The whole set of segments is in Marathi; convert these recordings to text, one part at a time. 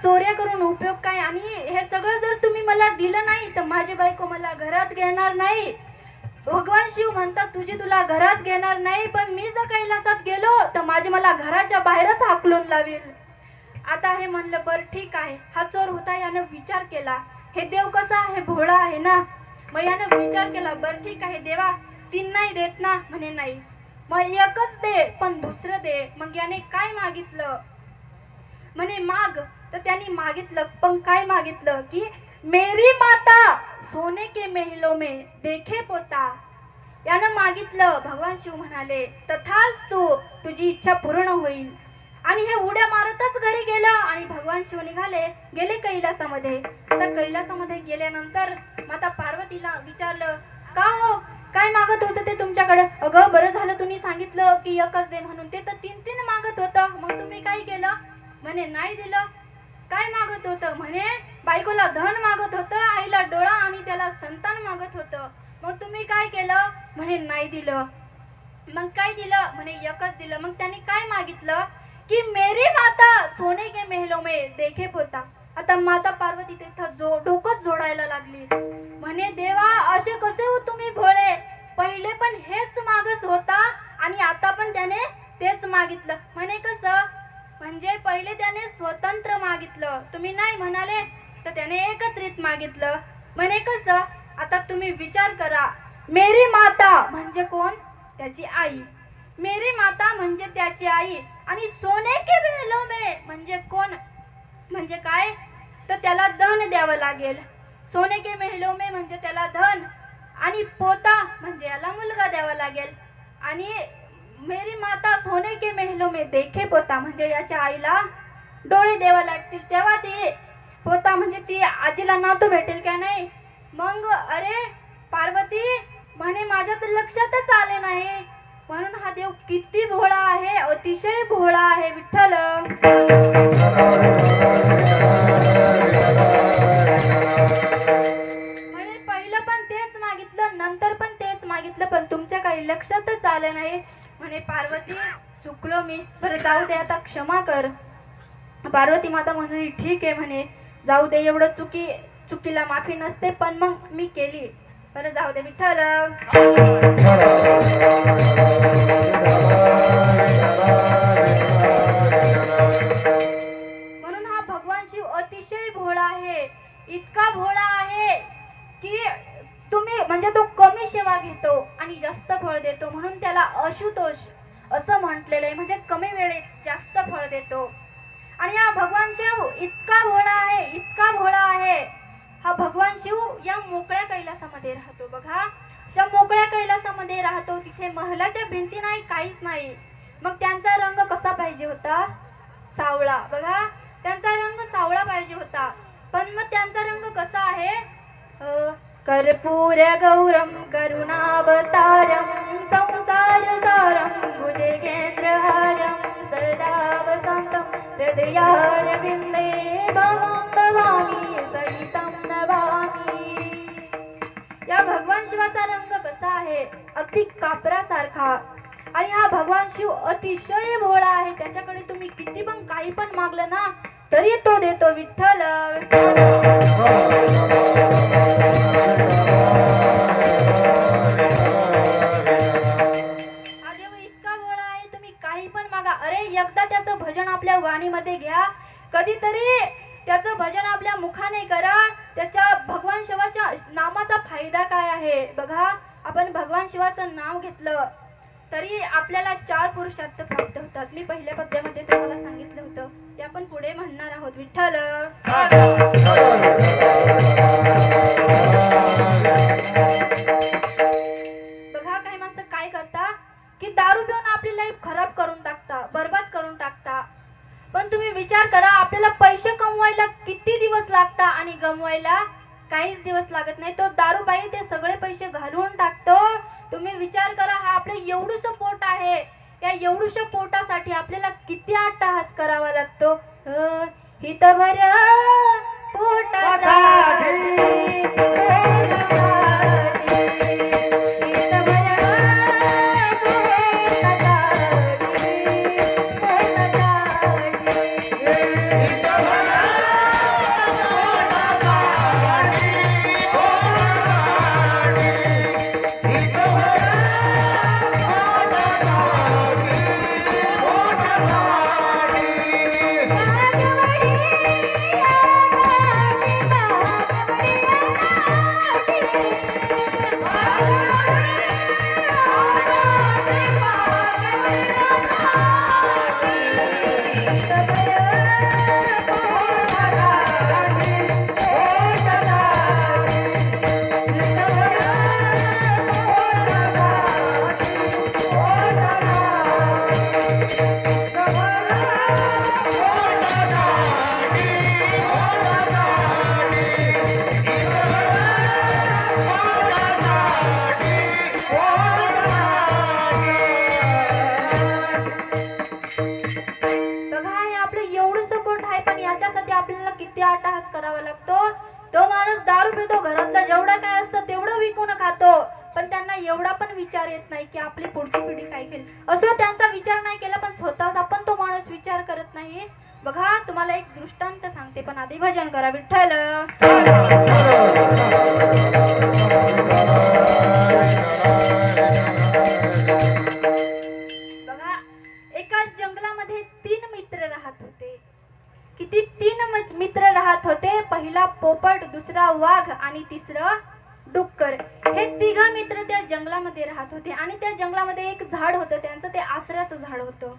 चोऱ्या करून उपयोग काय? आणि हे सगळं जर तुम्ही मला दिलं नाही तर माझी बायको मला घरात घेणार नाही. भगवान शिव म्हणतात तुझी तुला घरात घेणार नाही, पण मी जर कैलासात गेलो तर माझी मला घराच्या बाहेरच हाकलून लावेल. आता हे म्हणलं बरं ठीक आहे. हा चोर होता, यानं विचार केला हे देव कसा आहे, भोळा आहे ना. मग यानं विचार केला बरं ठीक आहे देवा, 3 नाही देत ना? म्हणे नाही. मग एकच दे, पण दुसरं दे. मग याने काय मागितलं? म्हणे माग. तर त्यांनी मागितलं, पण काय मागितलं की मेरी माता सोने के महलों में देखे पोता. यानं मागितलं. भगवान शिव म्हणाले तथास्तु, तुझी इच्छा पूर्ण होईल. आणि हे उड्या मारतच घरी गेलं आणि भगवान शिव गेले कैलासामध्ये. आता कैलासामध्ये गेल्यानंतर माता पार्वतीला विचारलं का हो, काय मागत होतं ते तुमच्याकडे? अगं बरं झालं तुम्ही सांगितलं की एकच दे म्हणून, ते तर 3-3 मागत होतं. मग तुम्ही काय केलं? म्हणे नाही दिलं. काय मागत होतं? म्हणे बायकोला धन मागत होतं, आईला डोळा आणि त्याला संतान मागत होतं. मग तुम्ही काय केलं? म्हणे नाही दिलं. मग काय दिलं? म्हणे एकच दिलं. मग त्याने काय मागितलं की मेरी माता सोने के महलों में देखे पोता. आता माता पार्वती तिथं डोकंच जोडायला लागली. म्हणे देवा, असे कसे हो तुम्ही भोळे? पहिले पण हेच मागत होता आणि आता पण त्याने तेच मागितलं. म्हणे कसं? म्हणजे पहिले त्याने स्वतंत्र मागितलं, तुम्ही नाही म्हणाले, तर त्याने एकत्रित मागितलं. म्हणे कसं? आता तुम्ही विचार करा. मेरी माता म्हणजे कोण? त्याची आई. मेरी माता म्हणजे त्याची आई. आणि सोने के महलों में म्हणजे कोण? म्हणजे काय? तर त्याला धन द्यावं लागेल. सोने के महलों में म्हणजे त्याला धन, आणि पोता म्हणजे याला मुलगा द्यावा लागेल. आणि मेरी माता सोने के महलों में देखे पोता म्हणजे याच्या आईला डोळे द्यावा लागतील, तेव्हा ते पोता म्हणजे ती आजीला नातू भेटेल का नाही. मग अरे पार्वती म्हणे माझ्या तर लक्षातच आले नाही. म्हणून हा देव किती भोळा आहे, अतिशय भोळा आहे विठ्ठल. म्हणे पहिलं पण तेच मागितलं, नंतर पण तेच मागितलं, पण तुमच्या काही लक्षातच आलं नाही. म्हणे पार्वती चुकलो मी, बरं जाऊ दे आता क्षमा कर. पार्वती माता म्हणाली ठीक आहे, म्हणे जाऊ दे, एवढं चुकीला माफी नसते, पण मग मी केली, बरं जाऊ दे विठ्ठल. म्हणून हा भगवान शिव अतिशय भोळा आहे. इतका भोळा आहे की तुम्ही म्हणजे तो कमी सेवा घेतो आणि जास्त फळ देतो, म्हणून त्याला आशुतोष असं म्हटलेलं आहे. म्हणजे कमी वेळेत जास्त फळ देतो. आणि हा भगवान शिव इतका भोळा आहे, इतका भोळा आहे. हा भगवान शिव या मोकळ्या कैलासामध्ये राहतो. बघा, अशा मोकळ्या कैलासामध्ये राहतो. तिथे महलाच्या भिंती नाही, काहीच नाही. मग त्यांचा रंग कसा पाहिजे होता? सावळा. बघा, त्यांचा रंग सावळा पाहिजे होता, पण मग त्यांचा रंग कसा आहे? कर्पूर गौरम करुणावतारम संसार सारम भुजगेंद्रहारम सदा वसंतम हृदयारविंदे भवामी सहितं नमामि. या भगवान शिवाचा रंग कसा आहे? अगदी कापरासारखा. आणि हा भगवान शिव अतिशय भोळा आहे. त्याच्याकडे तुम्ही किती पण काही पण मागलं ना तरी तो देतो विठ्ठल. हा देव इतका भोळा आहे, तुम्ही काही पण मागा. अरे एकदा त्याचं भजन आपल्या वाणीमध्ये घ्या, कधीतरी त्याचं भजन आपल्या मुखाने करा. त्याच्या भगवान शिवाच्या नामाचा फायदा काय आहे? बघा, आपण भगवान शिवाचं नाव घेतलं तरी आपल्याला 4 पुरुषार्थ प्राप्त होतात. मी पहिल्या पद्यामध्ये तुम्हाला सांगितलं होतं, ते आपण पुढे म्हणणार आहोत विठ्ठल. बघा, काही माणसं काय करता की दारू पिऊन आपली लाईफ खराब करून टाकता, बर्बाद करून टाकता. पण तुम्ही विचार करा, आपल्याला पैसे कमवायला किती दिवस लागता आणि गमवायला काहीच दिवस लागत नाही. तो दारूबाई ते सगळे पैसे घालवून टाकतो. तुम्ही विचार करा, हा आपलं एवढूसं पोट आहे, या एवढूशा पोटासाठी आपल्याला किती अट्टहास करावा लागतो. हितभर पोटासाठी करावा लागतो. तो माणूस दारू पितो, घरातलं जेवढं काय असतं तेवढं विकून खातो, पण त्यांना एवढा पण विचार येत नाही की आपली पुढची पिढी काय केली. असो त्यांचा विचार नाही केला, पण स्वतःचा पण तो माणूस विचार करत नाही. बघा तुम्हाला एक दृष्टांत सांगते, पण आधी भजन करा विठ्ठल. बघा एका जंगलामध्ये 3 मित्र राहत होते. किती 3 मित्र राहत होते. पहिला पोपट, दुसरा वाघ आणि तिसरा डुक्कर. हे 3 मित्र त्या जंगलामध्ये राहत होते आणि त्या जंगलामध्ये एक झाड होतं, त्यांचं ते आसऱ्याचं झाड होतं.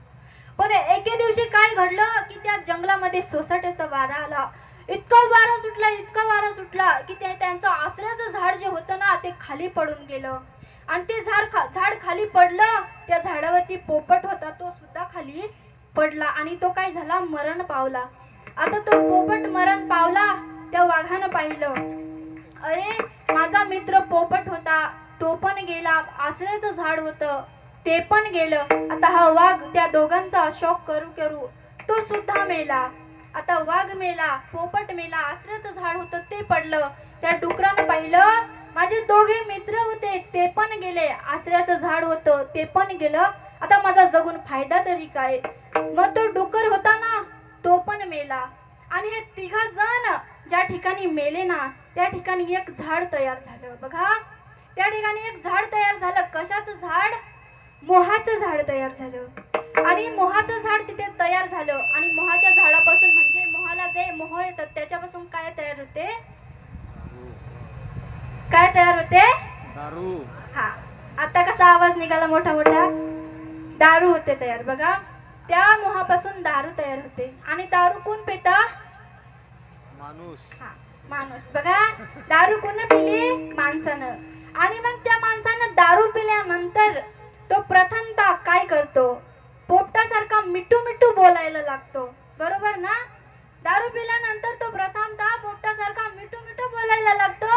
पण एके दिवशी काय घडलं की त्या जंगलामध्ये सोसाट्याचा वारा आला. इतका वारा सुटला की त्यांचं आसऱ्याचं झाड जे होतं ना ते खाली पडून गेलं आणि ते झाड खाली पडलं. त्या झाडावरती पोपट होता, तो सुद्धा खाली पडला आणि तो काय झाला, मरण पावला. आता तो पोपट मरण पावला. त्या वाघानं पाहिलं, अरे माझा मित्र पोपट होता, तो पण गेला. आसऱ्याचं झाड होतं ते पण गेलं. आता हा वाघ त्या दोघांचा शोक करू तो सुद्धा मेला. आता वाघ मेला, पोपट मेला, आसऱ्याचं झाड होतं ते पडलं. त्या डुकरानं पाहिलं, माझे दोघे मित्र होते ते पण गेले, आसऱ्याचं झाड होतं ते पण गेलं, आता माझा जगून फायदा तरी काय. मग तो डुकर होता ना तो पण मेला आणि हे 3 जण ज्या ठिकाणी मेले ना त्या ठिकाणी एक झाड तयार झालं. बघा त्या ठिकाणी एक झाड तयार झालं. कशाचं झाड? मोहाचं झाड तयार झालं. आणि मोहाचं झाड तिथे तयार झालं आणि मोहाच्या झाडापासून म्हणजे मोहाला जे मोह येतात त्याच्यापासून काय तयार होते? काय तयार होते? दारू. हा आता कसा आवाज निघाला मोठा मोठा? दारू होते तयार. बघा त्या मोहापासून दारू तयार होते आणि दारू कोण पितं? माणूस. हा माणूस. बघा दारू कोण पिली? माणसानं. आणि मग त्या माणसानं दारू पिल्यानंतर तो प्रथमतः काय करतो? पोपटासारखा मिठू बोलायला लागतो, बरोबर ना? दारू पिल्यानंतर तो प्रथमतः पोपटासारखा मिठू बोलायला लागतो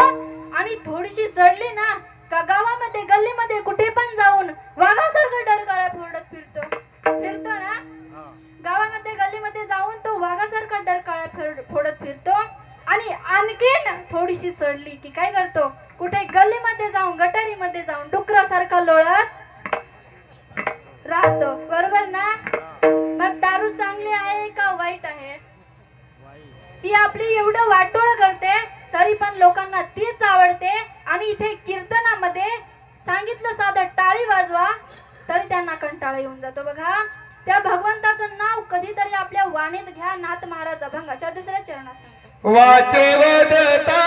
आणि थोडीशी जडली ना का गावामध्ये गल्लीमध्ये कुठे पण जाऊन वाघासारखं डरकाळ्या फिरतो ना. गावामध्ये गल्लीमध्ये जाऊन तो वाघासारखा डरकाळ्या फोडत फिरतो आणि आणखीन थोडीशी चढली की काय करतो? कुठे गल्लीमध्ये जाऊन गटारीमध्ये जाऊन डुकरासारखा लोळत राहतो, बरोबर ना? मग दारू चांगली आहे का वाईट आहे? ती आपली एवढं वाटोळ करते तरी पण लोकांना तीच आवडते. आणि इथे कीर्तनामध्ये सांगितलं साधं टाळी वाजवा तरी त्यांना कंटाळा येऊन जातो. बघा त्या भगवंताचं नाव कधीतरी आपल्या वाणीत घ्या. नाथ महाराज अभंगाच्या 2ऱ्या चरणात सांगतात, वाचे वदता